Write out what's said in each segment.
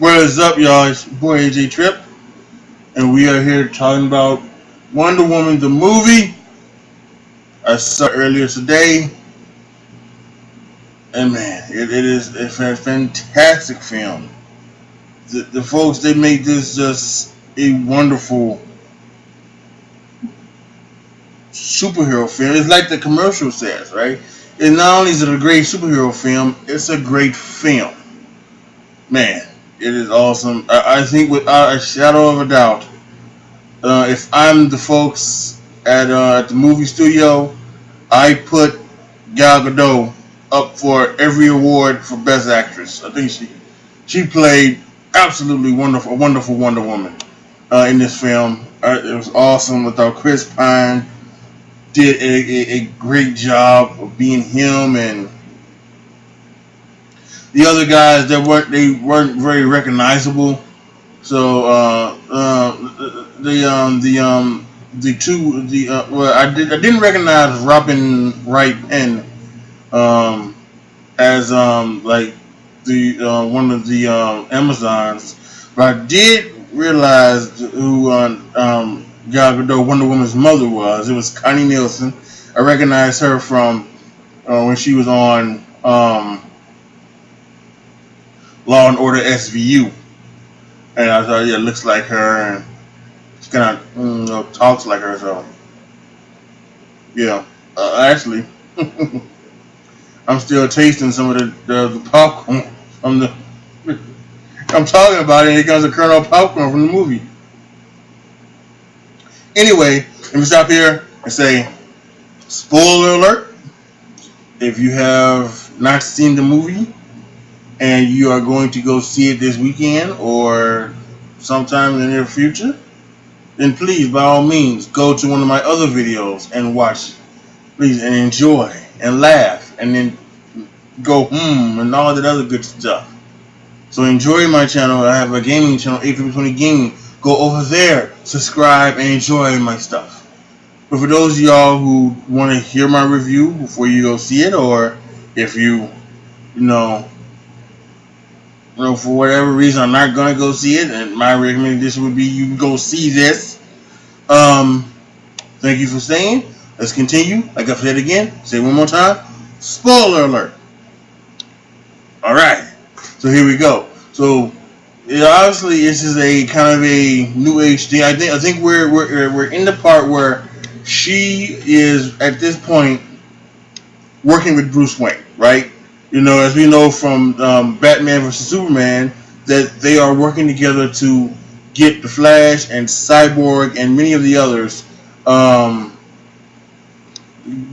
What is up, y'all? It's your boy AJ Trip, and we are here talking about Wonder Woman the movie. I saw it earlier today, and man, it is a fantastic film. The folks they made this just a wonderful superhero film. It's like the commercial says, right? And not only is it a great superhero film, it's a great film. Man, it is awesome. I think without a shadow of a doubt, if I'm the folks at the movie studio, I put Gal Gadot up for every award for Best Actress. I think she played absolutely wonderful, a wonderful Wonder Woman in this film. It was awesome. Without Chris Pine, did a great job of being him, and the other guys that weren't very recognizable. So I didn't recognize Robin Wright Penn as like the one of the Amazons, but I did realize who Gal Gadot, Wonder Woman's mother, was. It was Connie Nielsen. I recognized her from when she was on Law and Order SVU, and I thought, yeah, it looks like her, and she kind of talks like her. So yeah, actually, I'm still tasting some of the popcorn from the. I'm talking about it. And it comes a kernel of popcorn from the movie. Anyway, let me stop here and say, spoiler alert. If you have not seen the movie and you are going to go see it this weekend or sometime in the near future, then please, by all means, go to one of my other videos and watch, please, and enjoy and laugh, and then go and all that other good stuff. So enjoy my channel. I have a gaming channel, 85020 Gaming. Go over there, subscribe, and enjoy my stuff. But for those of y'all who want to hear my review before you go see it, or if you know, for whatever reason I'm not gonna go see it, and my recommendation would be you go see this. Thank you for staying. Let's continue. Like I said again, say it one more time. Spoiler alert. All right. So here we go. So obviously this is a kind of a new age thing. I think we're in the part where she is at this point working with Bruce Wayne, right? You know, as we know from Batman vs Superman, that they are working together to get the Flash and Cyborg and many of the others,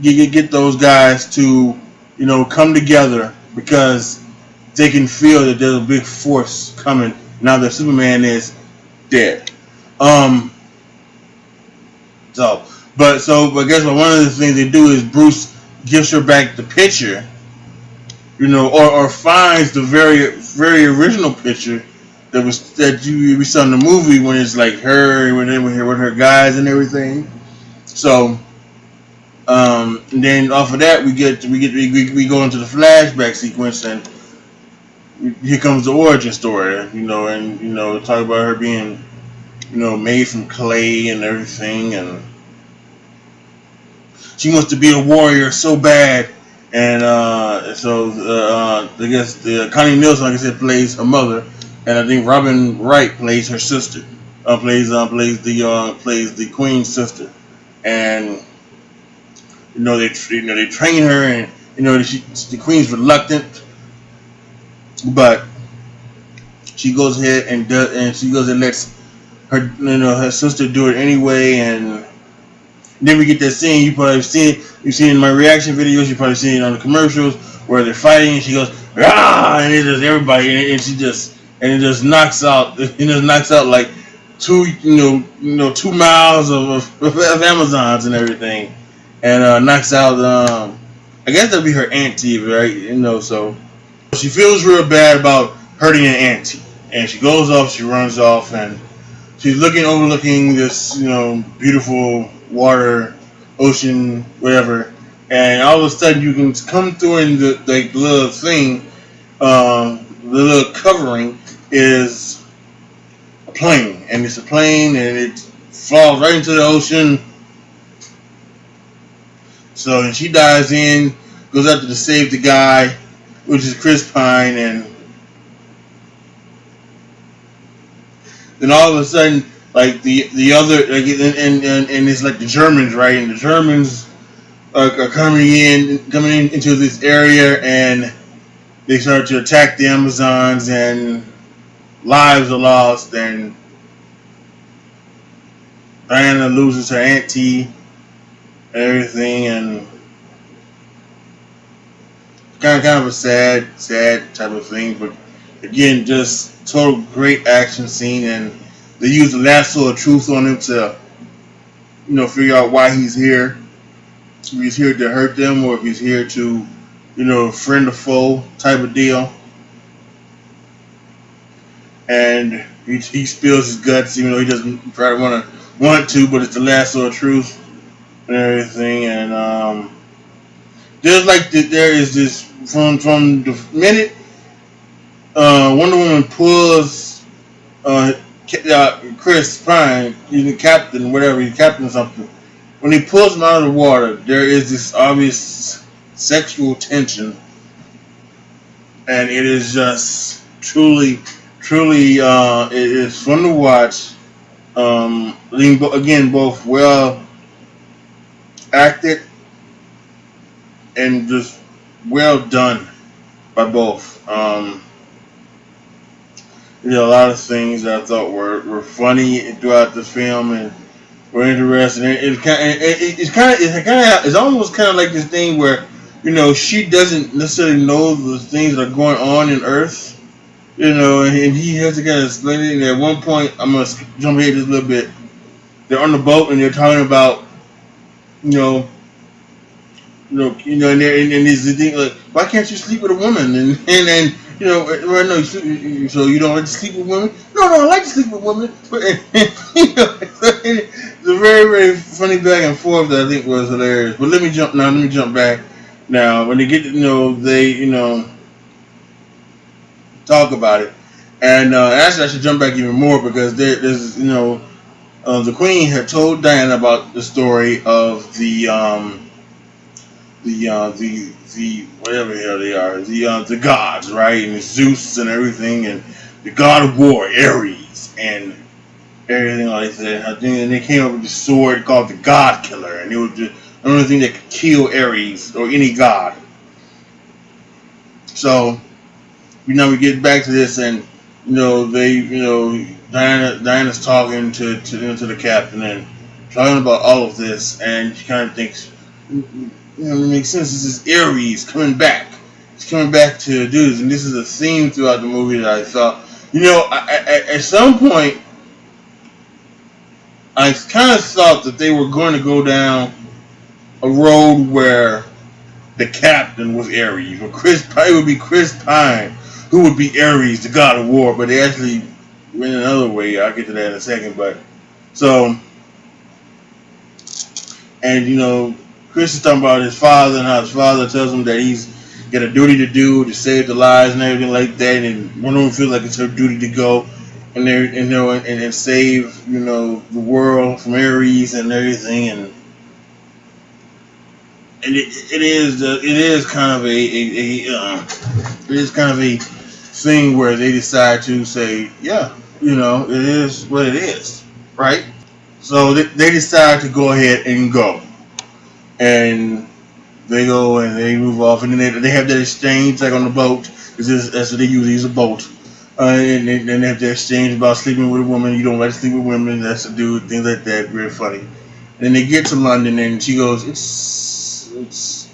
get those guys to, come together because they can feel that there's a big force coming now that Superman is dead. But guess what? One of the things they do is Bruce gives her back the picture, or finds the very, very original picture that we saw in the movie when it's like her with her guys and everything. So, and then off of that we go into the flashback sequence, and here comes the origin story, and talk about her being, made from clay and everything, and she wants to be a warrior so bad. And I guess Connie Nielsen, like I said, plays her mother, and I think Robin Wright plays her sister. Plays the Queen's sister, and they train her, and the Queen's reluctant, but she goes ahead and lets her her sister do it anyway. And then we get that scene you've seen in my reaction videos, you've probably seen it on the commercials, where they're fighting and she goes, ah, and it just everybody, and it just knocks out like 2 miles of Amazons and everything, and knocks out I guess that'd be her auntie, right? So she feels real bad about hurting an auntie, and she goes off, she runs off, and she's overlooking this beautiful water, ocean, whatever, and all of a sudden you can come through in the little thing, the little covering, is a plane, and it's a plane, and it falls right into the ocean. So and she dives in, goes out to save the guy, which is Chris Pine, and then all of a sudden, like the other, like, and it's like the Germans, right? And the Germans are coming in into this area, and they start to attack the Amazons, and lives are lost, and Diana loses her auntie and everything, and kind of a sad type of thing. But again, just total great action scene, and they use the lasso of truth on him to, figure out why he's here. If he's here to hurt them, or if he's here to, friend or foe type of deal. And he spills his guts, even though he doesn't try to want to, but it's the lasso of truth and everything. And there's like there is this from the minute Wonder Woman pulls Chris Pine, he's the captain, whatever, he's captain something. When he pulls him out of the water, there is this obvious sexual tension, and it is just truly, it is fun to watch. Again, both well acted and just well done by both. A lot of things that I thought were funny throughout the film and were interesting. It's almost kind of like this thing where, she doesn't necessarily know the things that are going on in Earth. And he has to kind of explain it. And at one point, I'm gonna jump ahead just a little bit. They're on the boat and they're talking about, and there's the thing like, why can't you sleep with a woman? And well, no, so you don't like to sleep with women? No, I like to sleep with women. But it's a very, very funny back and forth that I think was hilarious. But let me jump back now. When they get to they talk about it, and actually I should jump back even more because there's the Queen had told Diana about the story of the whatever the hell they are, the gods, right? And Zeus and everything, and the god of war, Ares, and everything like that. I think, and they came up with this sword called the God Killer, and it was the only thing that could kill Ares or any god. So, we get back to this, and Diana's talking to the captain and talking about all of this, and she kind of thinks, it makes sense. This is Ares coming back. He's coming back to do this, and this is a theme throughout the movie that I thought, at some point, I kind of thought that they were going to go down a road where the captain was Ares, or it would be Chris Pine who would be Ares, the god of war, but they actually went another way. I'll get to that in a second, but so, and Chris is talking about his father and how his father tells him that he's got a duty to do to save the lives and everything like that, and Wonder Woman feels like it's her duty to go and save the world from Ares and everything, and it is kind of a thing where they decide to say, yeah, it is what it is, right? So they decide to go ahead and go. And they go and they move off, and then they have that exchange like on the boat. That's what they use a boat. And they have that exchange about sleeping with a woman. You don't like to sleep with women. That's a dude. Things like that. Very funny. And then they get to London, and she goes, "It's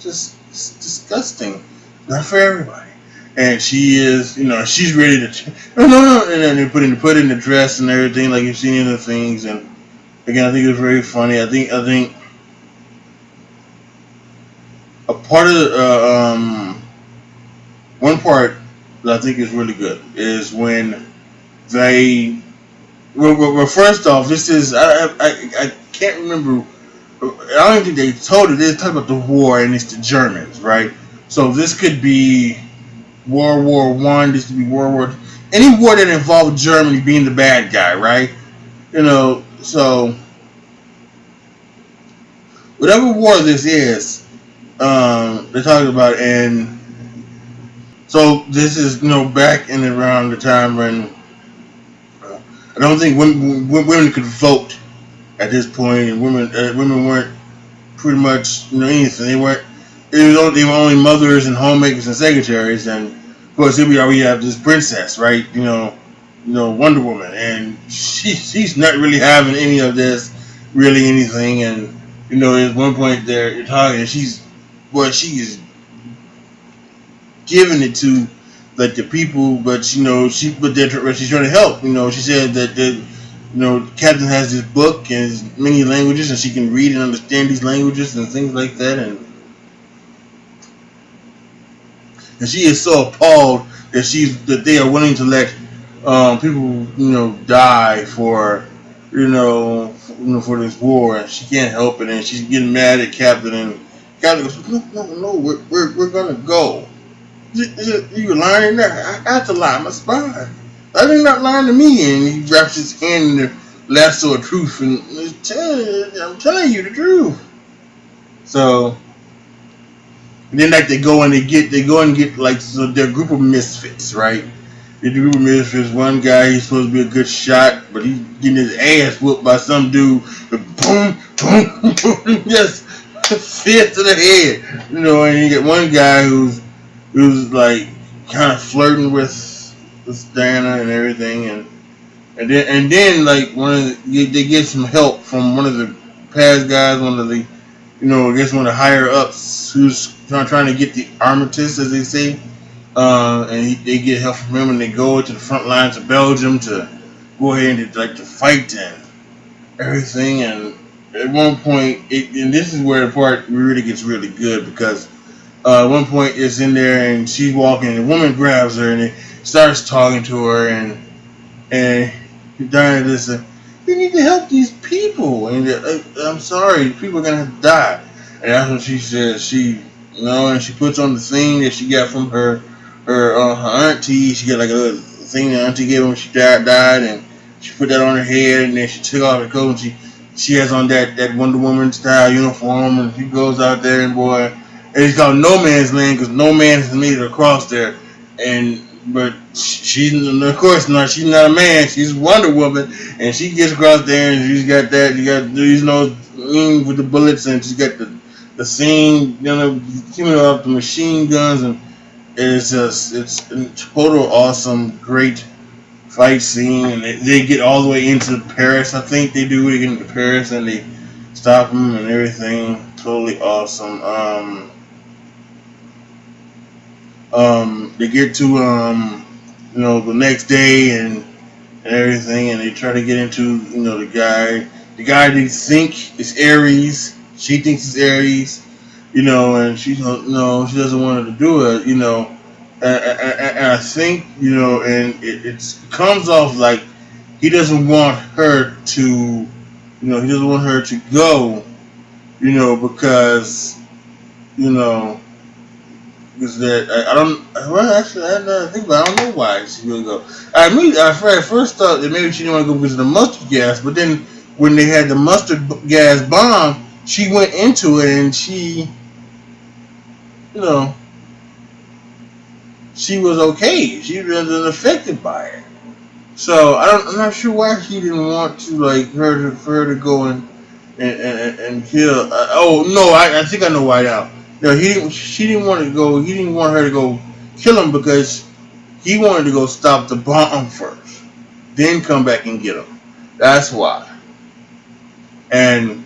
just disgusting. Not for everybody." And she is, she's ready to. No. And then they put in the dress and everything, like you've seen in the things. And again, I think it's very funny. I think. A part of one part that I think is really good is when they well first off, this is I can't remember. I don't think they told it. They talk about the war, and it's the Germans, right? So this could be World War I. This could be World War. any war that involved Germany being the bad guy, right? So whatever war this is, they're talking about, and so this is back in around the time when I don't think women could vote at this point, and women weren't pretty much anything. They weren't. They were only mothers and homemakers and secretaries, and of course here we have this princess, right? Wonder Woman, and she's not really having any of this, really anything, and at one point there you're talking, and she is giving it to like the people, but she's trying to help. She said that Captain has this book and many languages, and she can read and understand these languages and things like that, and she is so appalled that they are willing to let people die for for this war, and she can't help it, and she's getting mad at Captain, and Captain goes, no, we're gonna go. You lying there? I got to lie, my spy. I think not lying to me, and he wraps his hand in the lasso of truth, and I'm telling you the truth. So and then like they go and get like, so they're a group of misfits, right? The group of misfits. One guy, he's supposed to be a good shot, but he's getting his ass whooped by some dude. Boom, boom, boom, just fist to the head, And you get one guy who's like kind of flirting with Diana and everything, and then like they get some help from one of the past guys, one of the I guess one of the higher ups who's trying to get the armistice, as they say, and they get help from him, and they go to the front lines of Belgium to go ahead and to fight and everything. And at one point, and this is where the part really gets really good, because at one point it's in there and she's walking, and the woman grabs her and it starts talking to her, and Diana just said, "You need to help these people, and I'm sorry, people are gonna have to die." And that's when she says and she puts on the thing that she got from her auntie. She got like a little thing that auntie gave her when she died, and she put that on her head, and then she took off her coat, and she has on that Wonder Woman style uniform, and she goes out there, and boy, and it's called No Man's Land because no man has made it across there, but she's of course not. She's not a man. She's Wonder Woman, and she gets across there, and she's got that. You got with the bullets, and she's got the scene, coming up the machine guns, and it's a total awesome, great fight scene. And they get all the way into Paris. I think they do. They get into Paris, and they stop them and everything. Totally awesome. They get to the next day and everything, and they try to get into the guy. The guy they think is Ares. She thinks it's Ares, and she don't. She doesn't want her to do it, And I think and it comes off like he doesn't want her to, he doesn't want her to go, because because that I don't. Well, actually, I think, but I don't know why she wouldn't go. I first thought that maybe she didn't want to go because of the mustard gas, but then when they had the mustard gas bomb, she went into it and she was okay. She wasn't affected by it. So I'm not sure why she didn't want to for her to go and kill. Oh no, I think I know why now. No, she didn't want to go. He didn't want her to go kill him because he wanted to go stop the bomb first, then come back and get him. That's why. And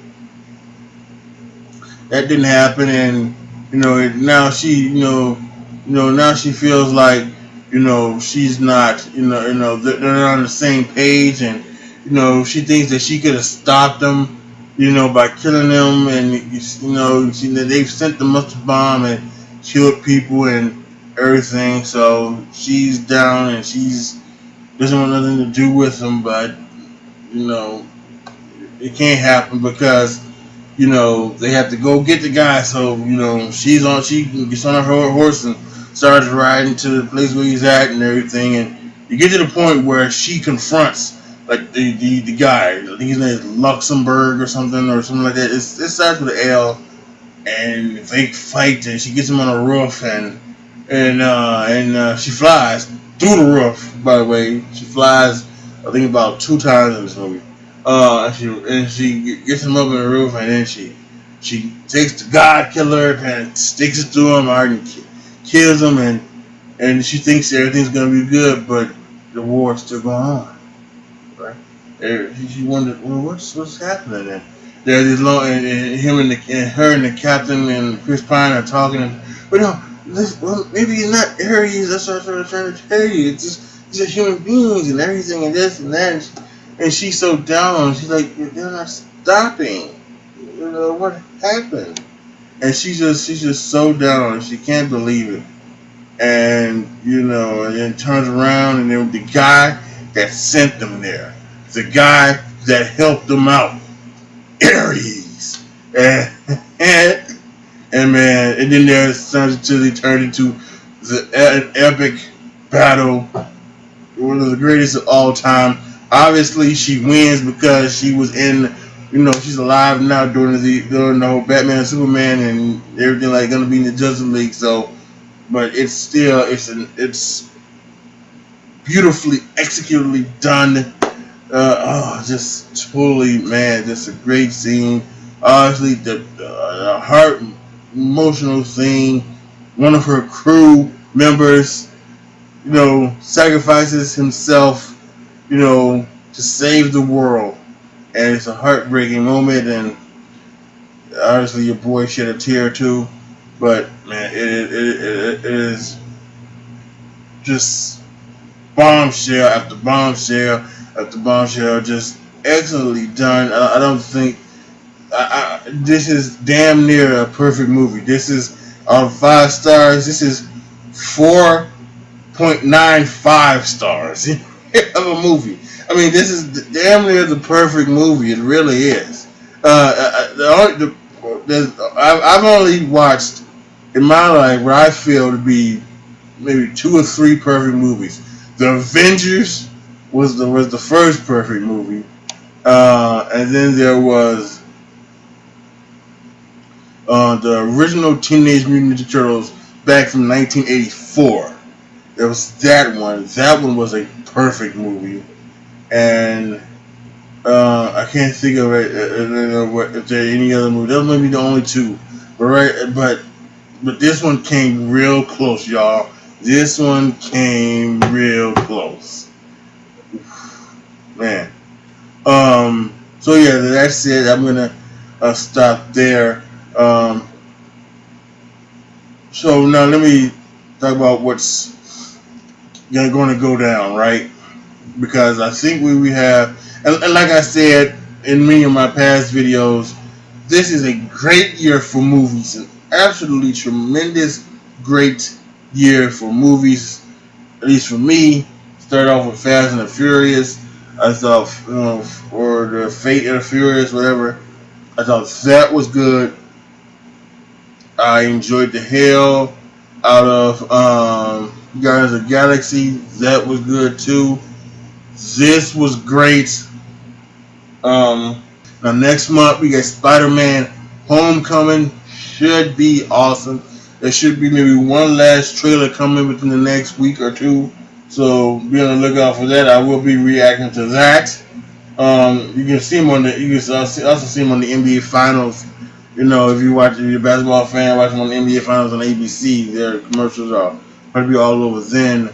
that didn't happen. And now she now she feels like she's not they're not on the same page, and she thinks that she could have stopped them by killing them, and they've sent the mustard bomb and killed people and everything. So she's down and she's doesn't want nothing to do with them, but it can't happen because they have to go get the guy. So she gets on her horse and starts riding to the place where he's at and everything, and You get to the point where she confronts like the guy. I think his name is Luxembourg or something like that. It starts with an L, and they fight, and she gets him on a roof, and she flies through the roof. By the way, she flies, I think, about 2 times in this movie. And she gets him up on the roof, and then she takes the God Killer and sticks it through him, and kills him, and she thinks everything's gonna be good, but the war's still going on. Right? She wondered, well, what's happening? And there's this long, and him and her and the captain and Chris Pine are talking, but no, maybe it's not Ares. That's what I was trying to tell you. It's just human beings and everything and this and that. And she's so down. She's like, they're not stopping. You know what happened? And she's just so down. She can't believe it. And and then turns around, and then the guy that sent them there, the guy that helped them out, Ares, and man, and then there turned into an epic battle, one of the greatest of all time. Obviously, she wins because she was in, she's alive now during the whole Batman, Superman, and everything like gonna be in the Justice League. So, but it's beautifully executedly done. Just totally, man, just a great scene. Honestly, the heart emotional scene. One of her crew members, sacrifices himself, to save the world, and it's a heartbreaking moment. And obviously, your boy shed a tear too. But man, it is just bombshell after bombshell after bombshell, just excellently done. I don't think this is damn near a perfect movie. This is out of 5 stars. This is 4.95 stars of a movie. I mean, this is damn near the perfect movie. It really is. I've only watched in my life what I feel to be maybe 2 or 3 perfect movies. The Avengers was the first perfect movie, and then there was the original Teenage Mutant Ninja Turtles back from 1984. There was that one. That one was a perfect movie, and I can't think of it. If there are any other movie, that may be the only 2. But this one came real close, y'all. This one came real close, man. So yeah, that's it. I'm gonna stop there. So now let me talk about what's going to go down, right? Because I think we have, and like I said in many of my past videos, this is a great year for movies, an absolutely tremendous, great year for movies, at least for me. Started off with Fast and the Furious. I thought, or the Fate of the Furious, whatever. I thought that was good. I enjoyed the hell out of Guardians of the Galaxy. That was good too. This was great. Now next month we got Spider-Man Homecoming. Should be awesome. There should be maybe one last trailer coming within the next week or 2. So be on the lookout for that. I will be reacting to that. You can see him you can also see him on the NBA Finals. If you're a basketball fan, watch him on the NBA Finals on ABC. Their commercials are probably all over then.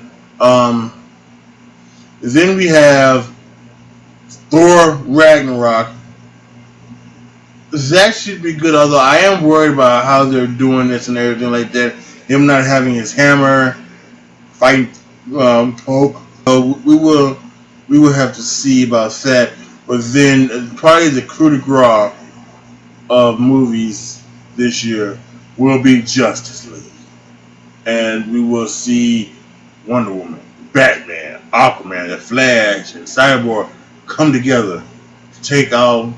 Then we have Thor Ragnarok. That should be good, although I am worried about how they're doing this and everything like that. Him not having his hammer, fighting Hulk. We will have to see about that. But then probably the coup de grace of movies this year will be Justice League, and we will see Wonder Woman, Batman, Aquaman, The Flash, and Cyborg come together to take out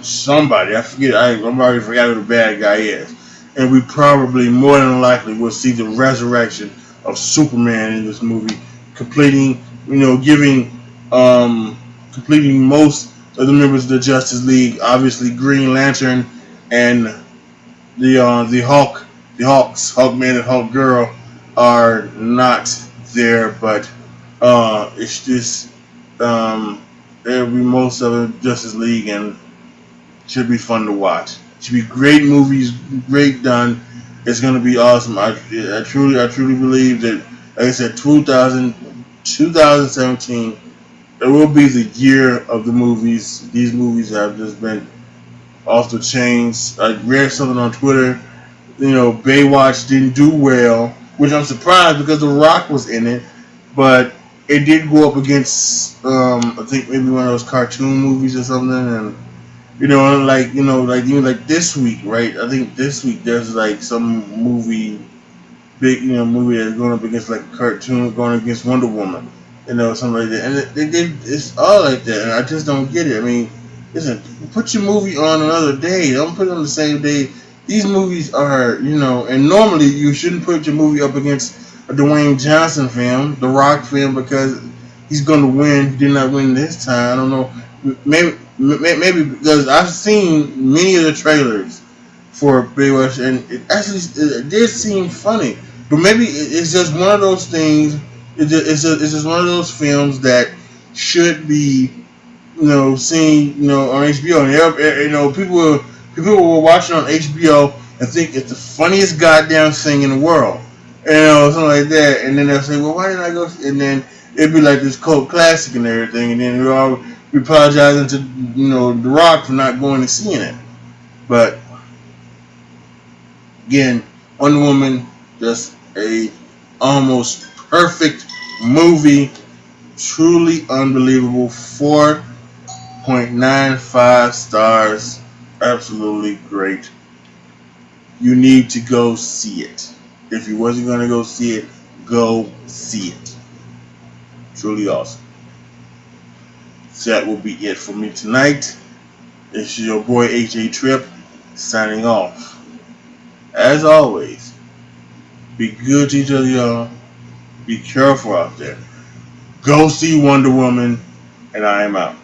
somebody. I forget. I'm already forgot who the bad guy is. And we probably, more than likely, will see the resurrection of Superman in this movie, completing, giving, completing most of the members of the Justice League. Obviously, Green Lantern and the Hawkman and Hawk Girl are not there, but it's just it'll be most of the Justice League, and should be fun to watch. Should be great movies, great done. It's gonna be awesome. I truly believe that, like I said, 2017, it will be the year of the movies. These movies have just been off the chains. I read something on Twitter. Baywatch didn't do well, which I'm surprised because The Rock was in it, but it did go up against I think maybe one of those cartoon movies or something, and even like this week, right? I think this week there's like some movie, big movie that's going up against like a cartoon going against Wonder Woman, something like that, and it's all like that, and I just don't get it. I mean, listen, put your movie on another day. Don't put it on the same day. These movies are, and normally you shouldn't put your movie up against a Dwayne Johnson film, The Rock film, because he's going to win. He did not win this time. I don't know. Maybe because I've seen many of the trailers for Baywatch, and it did seem funny. But maybe it's just one of those things. It's just one of those films that should be, seen, on HBO. And people will watch it on HBO and think it's the funniest goddamn thing in the world, something like that. And then they'll say, "Well, why didn't I go?" And then it'd be like this cult classic and everything. And then we all be apologizing to The Rock for not going and seeing it. But again, Wonder Woman, just a almost perfect movie, truly unbelievable. 4.95 stars, absolutely great. You need to go see it. If you wasn't going to go see it, go see it. Truly awesome. So that will be it for me tonight. This is your boy H.A. Trip signing off. As always, be good to each other, y'all. Be careful out there. Go see Wonder Woman, and I am out.